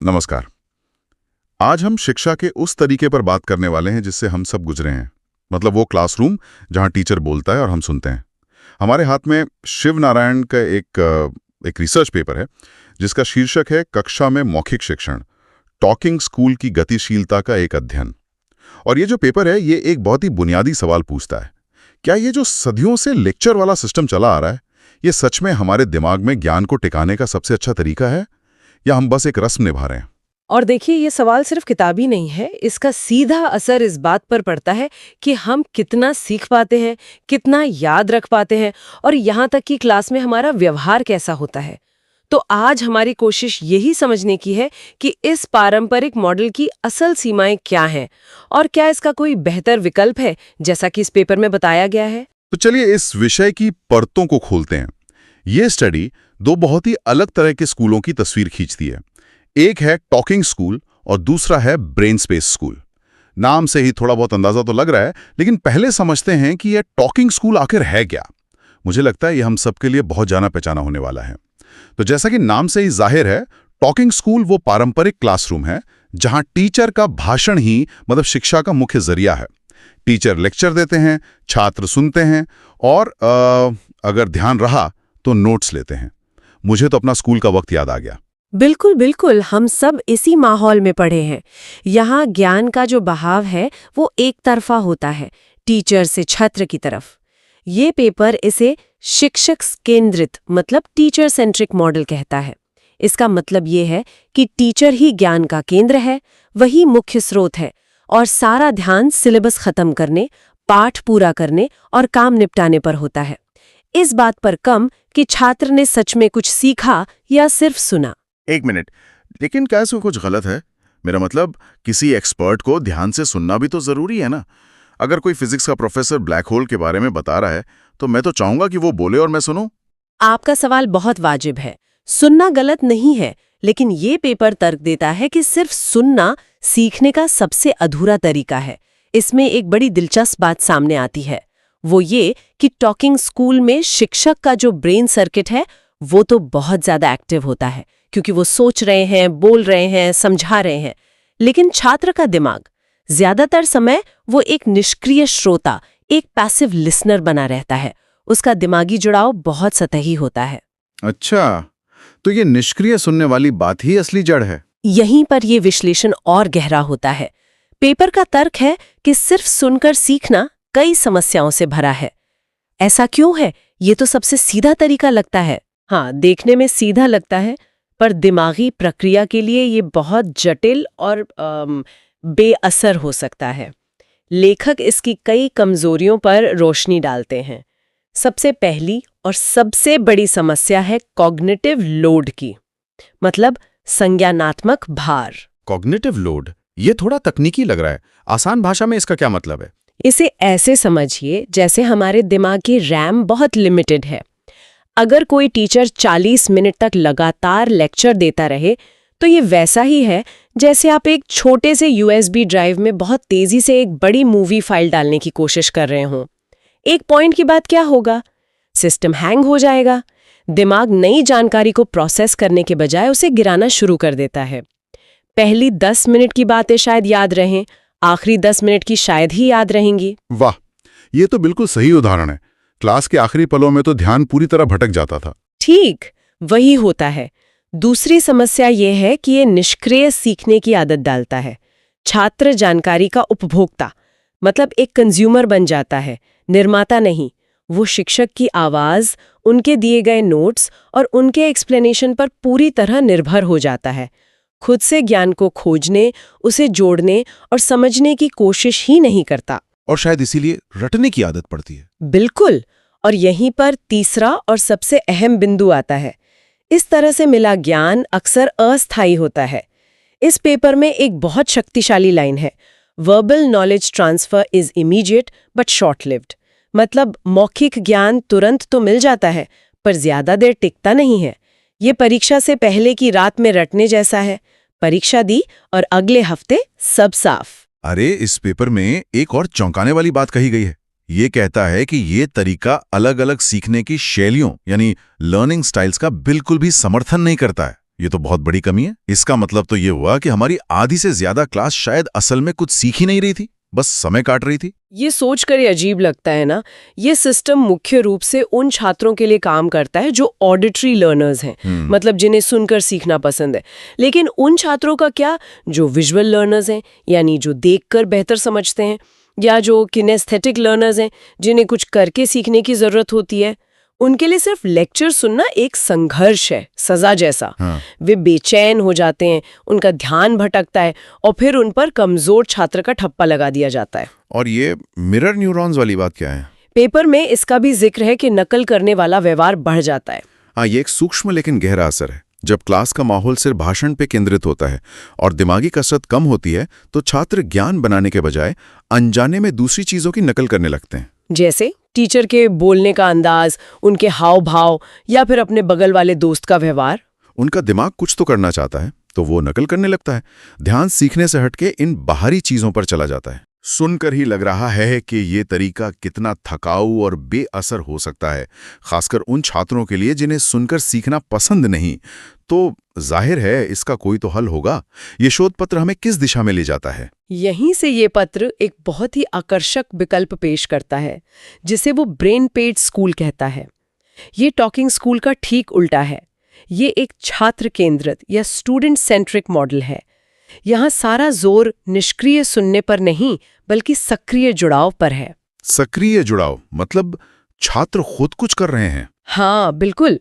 नमस्कार। आज हम शिक्षा के उस तरीके पर बात करने वाले हैं जिससे हम सब गुजरे हैं। मतलब वो क्लासरूम जहां टीचर बोलता है और हम सुनते हैं। हमारे हाथ में शिव नारायण का एक रिसर्च पेपर है जिसका शीर्षक है कक्षा में मौखिक शिक्षण, टॉकिंग स्कूल की गतिशीलता का एक अध्ययन। और ये जो पेपर है ये एक बहुत ही बुनियादी सवाल पूछता है, क्या ये जो सदियों से लेक्चर वाला सिस्टम चला आ रहा है ये सच में हमारे दिमाग में ज्ञान को टिकाने का सबसे अच्छा तरीका है, या हम बस एक रस्म निभा रहे हैं? और देखिए, ये सवाल सिर्फ किताबी नहीं है, इसका सीधा असर इस बात पर पड़ता है कि हम कितना सीख पाते हैं, कितना याद रख पाते हैं, और यहाँ तक कि क्लास में हमारा व्यवहार कैसा होता है। तो आज हमारी कोशिश यही समझने की है कि इस पारंपरिक मॉडल की असल सीमाएं क्या हैं और क्या इसका कोई बेहतर विकल्प है, जैसा कि इस पेपर में बताया गया है। तो चलिए इस विषय की परतों को खोलते हैं। ये स्टडी दो बहुत ही अलग तरह के स्कूलों की तस्वीर खींचती है। एक है टॉकिंग स्कूल और दूसरा है ब्रेन स्पेस स्कूल। नाम से ही थोड़ा बहुत अंदाजा तो लग रहा है, लेकिन पहले समझते हैं कि यह टॉकिंग स्कूल आखिर है क्या। मुझे लगता है यह हम सबके लिए बहुत जाना पहचाना होने वाला है। तो जैसा कि नाम से ही जाहिर है, टॉकिंग स्कूल वो पारंपरिक क्लासरूम है जहां टीचर का भाषण ही मतलब शिक्षा का मुख्य जरिया है। टीचर लेक्चर देते हैं, छात्र सुनते हैं और अगर ध्यान रहा तो नोट्स लेते हैं। मुझे तो अपना स्कूल का वक्त याद आ गया। बिल्कुल बिल्कुल, हम सब इसी माहौल में पढ़े हैं। यहाँ ज्ञान का जो बहाव है वो एक तरफा होता है, टीचर से छात्र की तरफ। ये पेपर इसे शिक्षक केंद्रित मतलब टीचर सेंट्रिक मॉडल कहता है। इसका मतलब ये है कि टीचर ही ज्ञान का केंद्र है, वही मुख्य स्रोत है, और सारा ध्यान सिलेबस खत्म करने, पाठ पूरा करने और काम निपटाने पर होता है। इस बात पर कम कि छात्र ने सच में कुछ सीखा या सिर्फ सुना। एक मिनट, लेकिन क्या इसमें कुछ गलत है? मेरा मतलब, किसी एक्सपर्ट को ध्यान से सुनना भी तो जरूरी है ना। अगर कोई फिजिक्स का प्रोफेसर ब्लैक होल के बारे में बता रहा है तो मैं तो चाहूंगा कि वो बोले और मैं सुनूं। आपका सवाल बहुत वाजिब है। सुनना गलत नहीं है, लेकिन ये पेपर तर्क देता है कि सिर्फ सुनना सीखने का सबसे अधूरा तरीका है। इसमें एक बड़ी दिलचस्प बात सामने आती है, वो ये कि टॉकिंग स्कूल में शिक्षक का जो ब्रेन सर्किट है वो तो बहुत ज्यादा एक्टिव होता है, क्योंकि वो सोच रहे हैं, बोल रहे हैं, समझा रहे हैं। लेकिन छात्र का दिमाग ज्यादातर समय वो एक निष्क्रिय श्रोता, एक पैसिव लिसनर बना रहता है। उसका दिमागी जुड़ाव बहुत सतही होता है। अच्छा, तो ये निष्क्रिय सुनने वाली बात ही असली जड़ है। यहीं पर ये विश्लेषण और गहरा होता है। पेपर का तर्क है कि सिर्फ सुनकर सीखना कई समस्याओं से भरा है। ऐसा क्यों है? ये तो सबसे सीधा तरीका लगता है। हाँ, देखने में सीधा लगता है, पर दिमागी प्रक्रिया के लिए ये बहुत जटिल और बेअसर हो सकता है। लेखक इसकी कई कमजोरियों पर रोशनी डालते हैं। सबसे पहली और सबसे बड़ी समस्या है कॉग्निटिव लोड की, मतलब संज्ञानात्मक भार। कॉग्निटिव लोड, ये थोड़ा तकनीकी लग रहा है। आसान भाषा में इसका क्या मतलब है? इसे ऐसे समझिए जैसे हमारे दिमाग की रैम बहुत लिमिटेड है। अगर कोई टीचर 40 मिनट तक लगातार लेक्चर देता रहे तो ये वैसा ही है जैसे आप एक छोटे से USB ड्राइव में बहुत तेजी से एक बड़ी मूवी फाइल डालने की कोशिश कर रहे हों। एक पॉइंट के बाद क्या होगा? सिस्टम हैंग हो जाएगा। दिमाग नई जानकारी को प्रोसेस करने के बजाय उसे गिराना शुरू कर देता है। पहली 10 मिनट की बातें शायद याद रहें, आखिरी 10 मिनट की शायद ही याद रहेंगी। वाह, ये तो बिल्कुल सही उदाहरण है। क्लास के आखिरी पलों में तो ध्यान पूरी तरह भटक जाता था। ठीक वही होता है। दूसरी समस्या ये है कि ये निष्क्रिय सीखने की आदत डालता है। छात्र जानकारी का उपभोक्ता मतलब एक कंज्यूमर बन जाता है, निर्माता नहीं। वो शिक्षक की आवाज, उनके दिए गए नोट्स और उनके एक्सप्लेनेशन पर पूरी तरह निर्भर हो जाता है। खुद से ज्ञान को खोजने, उसे जोड़ने और समझने की कोशिश ही नहीं करता। और शायद इसीलिए रटने की आदत पड़ती है। बिल्कुल। और यहीं पर तीसरा और सबसे अहम बिंदु आता है। इस तरह से मिला ज्ञान अक्सर अस्थायी होता है। इस पेपर में एक बहुत शक्तिशाली लाइन है, verbal knowledge transfer is immediate but short lived. मतलब मौखिक ज्ञान तुरंत तो मिल जाता है, पर ज्यादा देर टिकता नहीं है। ये परीक्षा से पहले की रात में रटने जैसा है। परीक्षा दी और अगले हफ्ते सब साफ। अरे, इस पेपर में एक और चौंकाने वाली बात कही गई है। ये कहता है कि ये तरीका अलग अलग सीखने की शैलियों यानी लर्निंग स्टाइल्स का बिल्कुल भी समर्थन नहीं करता है। ये तो बहुत बड़ी कमी है। इसका मतलब तो ये हुआ कि हमारी आधी से ज्यादा क्लास शायद असल में कुछ सीख ही नहीं रही थी, बस समय काट रही थी। ये सोचकर ही अजीब लगता है ना। ये सिस्टम मुख्य रूप से उन छात्रों के लिए काम करता है जो ऑडिटरी लर्नर्स हैं, मतलब जिन्हें सुनकर सीखना पसंद है। लेकिन उन छात्रों का क्या जो विजुअल लर्नर्स हैं, यानी जो देखकर बेहतर समझते हैं, या जो किनेस्थेटिक लर्नर्स हैं जिन्हें कुछ करके सीखने की जरूरत होती है, उनके लिए सिर्फ लेक्चर सुनना एक संघर्ष है, सजा जैसा। वे बेचैन हो जाते हैं, उनका ध्यान भटकता है और फिर उन पर कमजोर छात्र का ठप्पा लगा दिया जाता है। और ये मिरर न्यूरॉन्स वाली बात क्या है? पेपर में इसका भी जिक्र है कि नकल करने वाला व्यवहार बढ़ जाता है। हाँ, ये एक सूक्ष्म लेकिन गहरा असर है। जब क्लास का माहौल सिर्फ भाषण पे केंद्रित होता है और दिमागी कसरत कम होती है, तो छात्र ज्ञान बनाने के बजाय अनजाने में दूसरी चीजों की नकल करने लगते हैं। जैसे टीचर के बोलने का अंदाज, उनके हाव भाव, या फिर अपने बगल वाले दोस्त का व्यवहार। उनका दिमाग कुछ तो करना चाहता है, तो वो नकल करने लगता है। ध्यान सीखने से हटके इन बाहरी चीजों पर चला जाता है। सुनकर ही लग रहा है कि ये तरीका कितना थकाऊ और बेअसर हो सकता है, खासकर उन छात्रों के लिए जिन्हें सुनकर सीखना पसंद नहीं। तो जाहिर है इसका कोई तो हल होगा। ये शोध पत्र हमें किस दिशा में ले जाता है? यहीं से ये पत्र एक बहुत ही आकर्षक विकल्प पेश करता है, जिसे वो ब्रेन पेज स्कूल कहता है। ये टॉकिंग स्कूल का ठीक उल्टा है। ये एक छात्र केंद्रित या स्टूडेंट सेंट्रिक मॉडल है। यहाँ सारा जोर निष्क्रिय सुनने पर नहीं, बल्कि सक्रिय जुड़ाव पर है। सक्रिय जुड़ाव मतलब छात्र खुद कुछ कर रहे हैं? हाँ, बिल्कुल।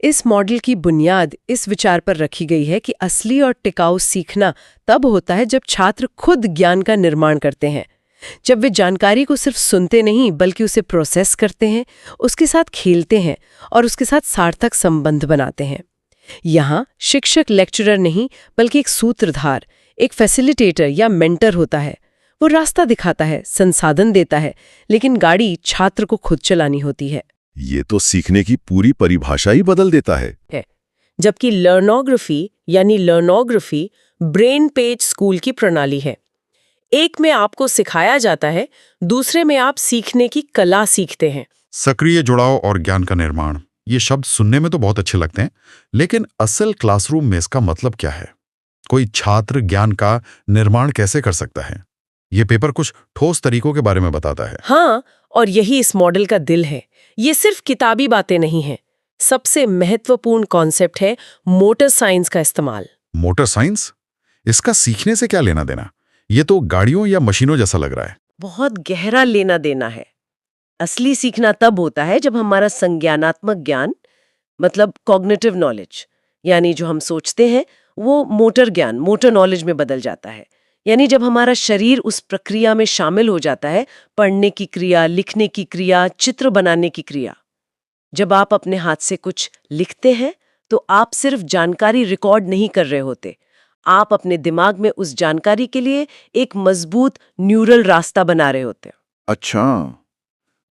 इस मॉडल की बुनियाद इस विचार पर रखी गई है कि असली और टिकाऊ सीखना तब होता है जब छात्र खुद ज्ञान का निर्माण करते हैं, जब वे जानकारी को सिर्फ सुनते नहीं बल्कि उसे प्रोसेस करते हैं, उसके साथ खेलते हैं और उसके साथ सार्थक संबंध बनाते हैं। यहाँ शिक्षक लेक्चरर नहीं बल्कि एक सूत्रधार, एक फैसिलिटेटर या मेंटर होता है। वो रास्ता दिखाता है, संसाधन देता है, लेकिन गाड़ी छात्र को खुद चलानी होती है। ये तो सीखने की पूरी परिभाषा ही बदल देता है। जबकि लर्नोग्राफी ब्रेन पेज स्कूल की प्रणाली है। एक में आपको सिखाया जाता है, दूसरे में आप सीखने की कला सीखते हैं। सक्रिय जुड़ाव और ज्ञान का निर्माण, ये शब्द सुनने में तो बहुत अच्छे लगते हैं, लेकिन असल क्लासरूम में इसका मतलब क्या है? कोई छात्र ज्ञान का निर्माण कैसे कर सकता है? ये पेपर कुछ ठोस तरीकों के बारे में बताता है। हाँ, और यही इस मॉडल का दिल है। ये सिर्फ किताबी बातें नहीं हैं। सबसे महत्वपूर्ण कॉन्सेप्ट है मोटर साइंस का इस्तेमाल। Motor science? इसका सीखने से क्या लेना देना? ये तो गाड़ियों या मशीनों जैसा लग रहा है। बहुत गहरा लेना देना है। असली सीखना तब होता है जब हमारा संज्ञानात्मक ज्ञान, मतलब कॉग्निटिव नॉलेज, यानी जो हम सोचते हैं, वो मोटर ज्ञान, मोटर नॉलेज में बदल जाता है। यानी जब हमारा शरीर उस प्रक्रिया में शामिल हो जाता है, पढ़ने की क्रिया, लिखने की क्रिया, चित्र बनाने की क्रिया। जब आप अपने हाथ से कुछ लिखते हैं तो आप सिर्फ जानकारी रिकॉर्ड नहीं कर रहे होते, आप अपने दिमाग में उस जानकारी के लिए एक मजबूत न्यूरल रास्ता बना रहे होते हैं। अच्छा,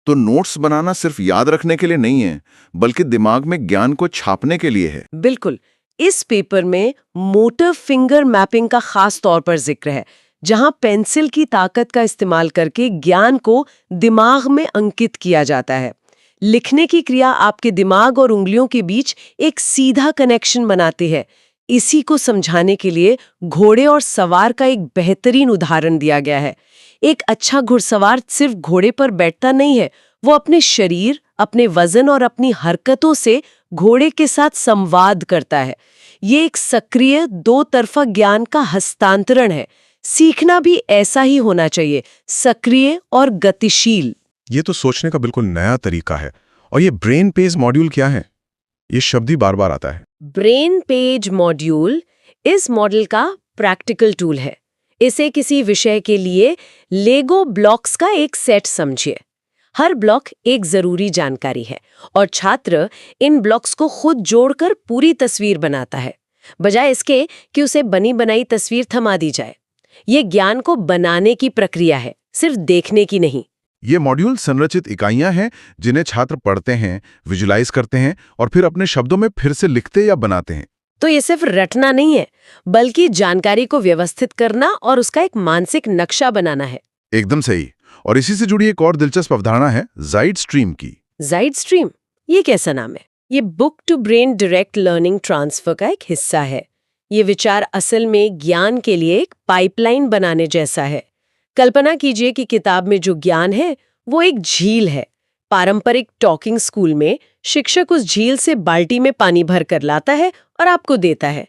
तो नोट्स बनाना सिर्फ याद रखने के लिए नहीं है, बल्कि दिमाग में ज्ञान को छापने के लिए है। बिल्कुल। इस पेपर में मोटर फिंगर मैपिंग का खास तौर पर जिक्र है, जहां पेंसिल की ताकत का इस्तेमाल करके ज्ञान को दिमाग में अंकित किया जाता है। लिखने की क्रिया आपके दिमाग और उंगलियों के बीच एक सीधा कनेक्शन बनाती है। इसी को समझाने के लिए घोड़े और सवार का एक बेहतरीन उदाहरण दिया गया है। एक अच्छा घुड़सवार सिर्फ घोड़े पर बैठता नहीं है, वो अपने शरीर, अपने वजन और अपनी हरकतों से घोड़े के साथ संवाद करता है। ये एक सक्रिय दो तरफा ज्ञान का हस्तांतरण है। सीखना भी ऐसा ही होना चाहिए, सक्रिय और गतिशील। ये तो सोचने का बिल्कुल नया तरीका है। और ये ब्रेन पेज मॉड्यूल क्या है? ये शब्द ही बार बार आता है। ब्रेन पेज मॉड्यूल इस मॉडल का प्रैक्टिकल टूल है। इसे किसी विषय के लिए लेगो ब्लॉक्स का एक सेट समझिए। हर ब्लॉक एक जरूरी जानकारी है और छात्र इन ब्लॉक्स को खुद जोड़कर पूरी तस्वीर बनाता है, बजाय इसके कि उसे बनी बनाई तस्वीर थमा दी जाए। ये ज्ञान को बनाने की प्रक्रिया है, सिर्फ देखने की नहीं। ये मॉड्यूल संरचित इकाइयां हैं जिन्हें छात्र पढ़ते हैं, विजुलाइज करते हैं और फिर अपने शब्दों में फिर से लिखते या बनाते हैं। तो ये सिर्फ रटना नहीं है, बल्कि जानकारी को व्यवस्थित करना और उसका एक मानसिक नक्शा बनाना है। एकदम सही। और इसी से जुड़ी एक और दिलचस्प अवधारणा है जाइड स्ट्रीम की। जाइड स्ट्रीम, ये कैसा नाम है? ये book to brain direct learning transfer का एक हिस्सा है। ये विचार असल में ज्ञान के लिए एक पाइपलाइन बनाने जैसा है। कल्पना कीजिए कि किताब में जो ज्ञान है वो एक झील है। पारंपरिक टॉकिंग स्कूल में शिक्षक उस झील से बाल्टी में पानी भर कर लाता है और आपको देता है।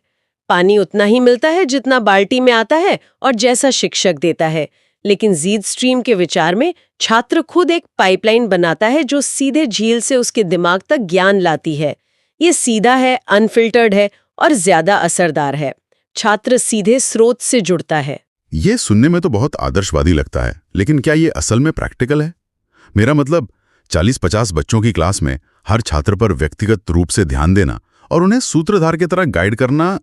पानी उतना ही मिलता है जितना बाल्टी में आता है और जैसा शिक्षक देता है। लेकिन ज़ीड स्ट्रीम के विचार में छात्र खुद एक पाइपलाइन बनाता है जो सीधे झील से उसके दिमाग तक ज्ञान लाती है। ये सीधा है, अनफिल्टर्ड है और ज्यादा असरदार है। छात्र सीधे स्रोत से जुड़ता है। ये सुनने में तो बहुत आदर्शवादी लगता है, लेकिन क्या ये असल में प्रैक्टिकल है? मेरा मतलब 40-50 बच्चों की क्लास में हर छात्र पर व्यक्तिगत रूप से ध्यान देना और उन्हें सूत्रधार की तरह गाइड करना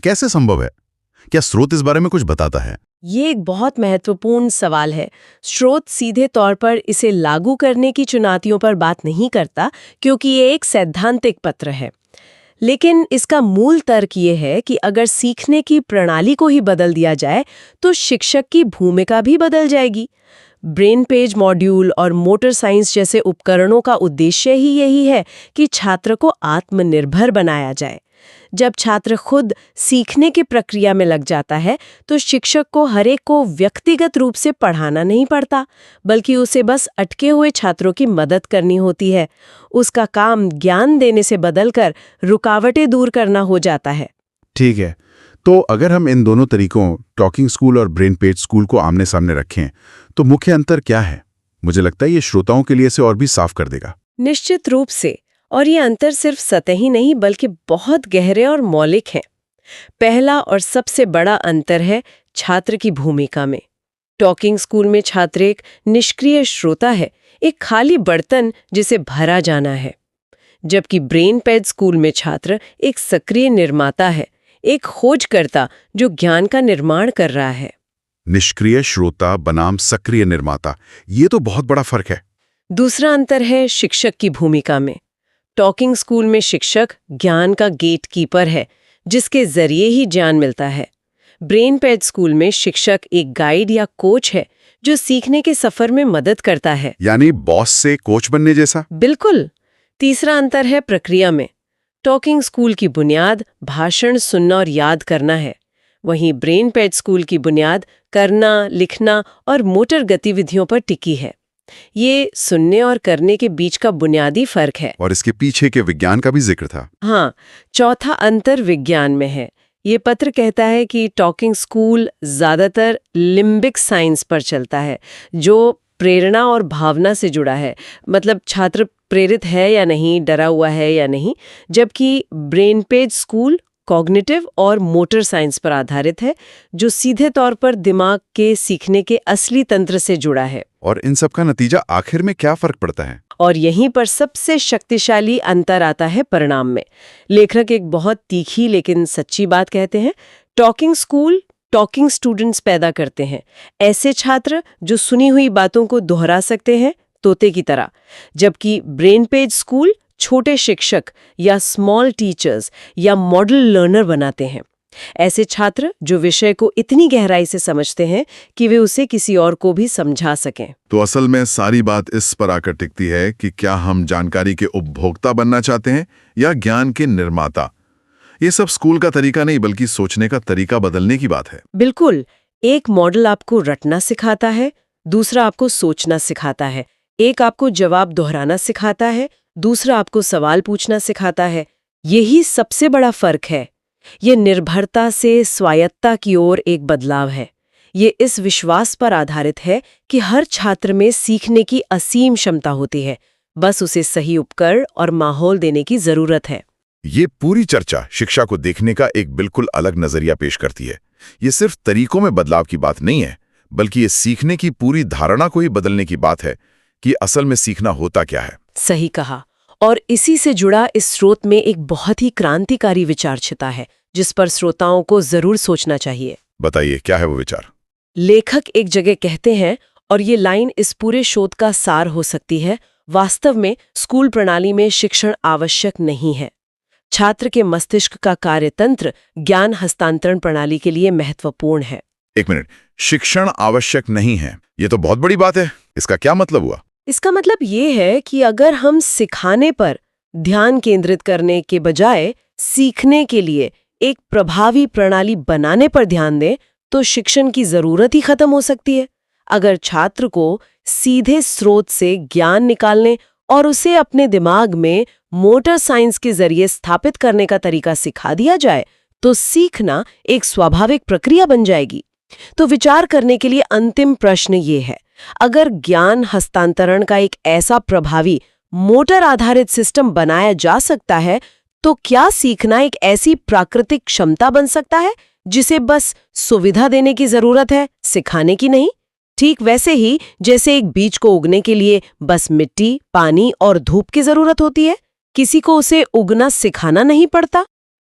कैसे संभव है? क्या स्रोत इस बारे में कुछ बताता है? ये एक बहुत महत्वपूर्ण सवाल है। स्रोत सीधे तौर पर इसे लागू करने की चुनौतियों पर बात नहीं करता क्योंकि ये एक सैद्धांतिक पत्र है। लेकिन इसका मूल तर्क ये है कि अगर सीखने की प्रणाली को ही बदल दिया जाए तो शिक्षक की भूमिका भी बदल जाएगी। ब्रेन पेज मॉड्यूल और मोटर साइंस जैसे उपकरणों का उद्देश्य ही यही है कि छात्र को आत्मनिर्भर बनाया जाए। जब छात्र खुद सीखने की प्रक्रिया में लग जाता है तो शिक्षक को हरेक को व्यक्तिगत रूप से पढ़ाना नहीं पड़ता, बल्कि उसे बस अटके हुए छात्रों की मदद करनी होती है। उसका काम ज्ञान देने से बदलकर रुकावटें दूर करना हो जाता है। ठीक है, तो अगर हम इन दोनों तरीकों, टॉकिंग स्कूल और ब्रेन पेज स्कूल को आमने सामने रखें, तो मुख्य अंतर क्या है? मुझे लगता है ये श्रोताओं के लिए इसे और भी साफ कर देगा। निश्चित रूप से, और ये अंतर सिर्फ सतही नहीं बल्कि बहुत गहरे और मौलिक हैं। पहला और सबसे बड़ा अंतर है छात्र की भूमिका में। टॉकिंग स्कूल में छात्र एक निष्क्रिय श्रोता है, एक खाली बर्तन जिसे भरा जाना है, जबकि ब्रेन पेज स्कूल में छात्र एक सक्रिय निर्माता है, एक खोजकर्ता जो ज्ञान का निर्माण कर रहा है। निष्क्रिय श्रोता बनाम सक्रिय निर्माता, ये तो बहुत बड़ा फर्क है। दूसरा अंतर है शिक्षक की भूमिका में। टॉकिंग स्कूल में शिक्षक ज्ञान का गेटकीपर है, जिसके जरिए ही ज्ञान मिलता है। ब्रेन पेज स्कूल में शिक्षक एक गाइड या कोच है जो सीखने के सफर में मदद करता है। यानी बॉस से कोच बनने जैसा? बिल्कुल। तीसरा अंतर है प्रक्रिया में। टॉकिंग स्कूल की बुनियाद भाषण सुनना और याद करना है, वहीं ब्रेन पेज स्कूल की बुनियाद करना, लिखना और मोटर गतिविधियों पर टिकी है। ये सुनने और करने के बीच का बुनियादी फर्क है। और इसके पीछे के विज्ञान का भी जिक्र था। हाँ, चौथा अंतर विज्ञान में है। ये पत्र कहता है कि टॉकिंग स्कूल ज्यादातर लिम्बिक साइंस पर चलता है, जो प्रेरणा और भावना से जुड़ा है, मतलब छात्र प्रेरित है या नहीं, डरा हुआ है या नहीं, जबकि ब्रेन पेज स्कूल कॉग्निटिव और मोटर साइंस पर आधारित है, जो सीधे तौर पर दिमाग के सीखने के असली तंत्र से जुड़ा है। और इन सब का नतीजा आखिर में क्या फर्क पड़ता है? और यहीं पर सबसे शक्तिशाली अंतर आता है परिणाम में। लेखक एक बहुत तीखी लेकिन सच्ची बात कहते हैं। टॉकिंग स्कूल टॉकिंग स्टूडेंट्स पैदा करते हैं, ऐसे छात्र जो सुनी हुई बातों को दोहरा सकते हैं तोते की तरह, जबकि ब्रेन पेज स्कूल छोटे शिक्षक या स्मॉल टीचर्स या मॉडल लर्नर बनाते हैं, ऐसे छात्र जो विषय को इतनी गहराई से समझते हैं कि वे उसे किसी और को भी समझा सकें। तो असल में सारी बात इस पर आकर टिकती है कि क्या हम जानकारी के उपभोक्ता बनना चाहते हैं या ज्ञान के निर्माता। ये सब स्कूल का तरीका नहीं बल्कि सोचने का तरीका बदलने की बात है। बिल्कुल। एक मॉडल आपको रटना सिखाता है, दूसरा आपको सोचना सिखाता है। एक आपको जवाब दोहराना सिखाता है, दूसरा आपको सवाल पूछना सिखाता है। यही सबसे बड़ा फर्क है। ये निर्भरता से स्वायत्तता की ओर एक बदलाव है। ये इस विश्वास पर आधारित है कि हर छात्र में सीखने की असीम क्षमता होती है, बस उसे सही उपकरण और माहौल देने की जरूरत है। ये पूरी चर्चा शिक्षा को देखने का एक बिल्कुल अलग नजरिया पेश करती है। ये सिर्फ तरीकों में बदलाव की बात नहीं है, बल्कि ये सीखने की पूरी धारणा को ही बदलने की बात है कि असल में सीखना होता क्या है। सही कहा। और इसी से जुड़ा इस स्रोत में एक बहुत ही क्रांतिकारी विचार छिपा है, जिस पर श्रोताओं को जरूर सोचना चाहिए। बताइए, क्या है वो विचार? लेखक एक जगह कहते हैं, और ये लाइन इस पूरे शोध का सार हो सकती है, वास्तव में स्कूल प्रणाली में शिक्षण आवश्यक नहीं है। छात्र के मस्तिष्क का कार्यतंत्र ज्ञान हस्तांतरण प्रणाली के लिए महत्वपूर्ण है। एक मिनट, शिक्षण आवश्यक नहीं है, ये तो बहुत बड़ी बात है। इसका क्या मतलब हुआ? इसका मतलब ये है कि अगर हम सिखाने पर ध्यान केंद्रित करने के बजाय सीखने के लिए एक प्रभावी प्रणाली बनाने पर ध्यान दें तो शिक्षण की जरूरत ही खत्म हो सकती है। अगर छात्र को सीधे स्रोत से ज्ञान निकालने और उसे अपने दिमाग में मोटर साइंस के जरिए स्थापित करने का तरीका सिखा दिया जाए तो सीखना एक स्वाभाविक प्रक्रिया बन जाएगी। तो विचार करने के लिए अंतिम प्रश्न ये है, अगर ज्ञान हस्तांतरण का एक ऐसा प्रभावी मोटर आधारित सिस्टम बनाया जा सकता है तो क्या सीखना एक ऐसी प्राकृतिक क्षमता बन सकता है जिसे बस सुविधा देने की जरूरत है, सिखाने की नहीं? ठीक वैसे ही जैसे एक बीज को उगने के लिए बस मिट्टी, पानी और धूप की जरूरत होती है, किसी को उसे उगना सिखाना नहीं पड़ता।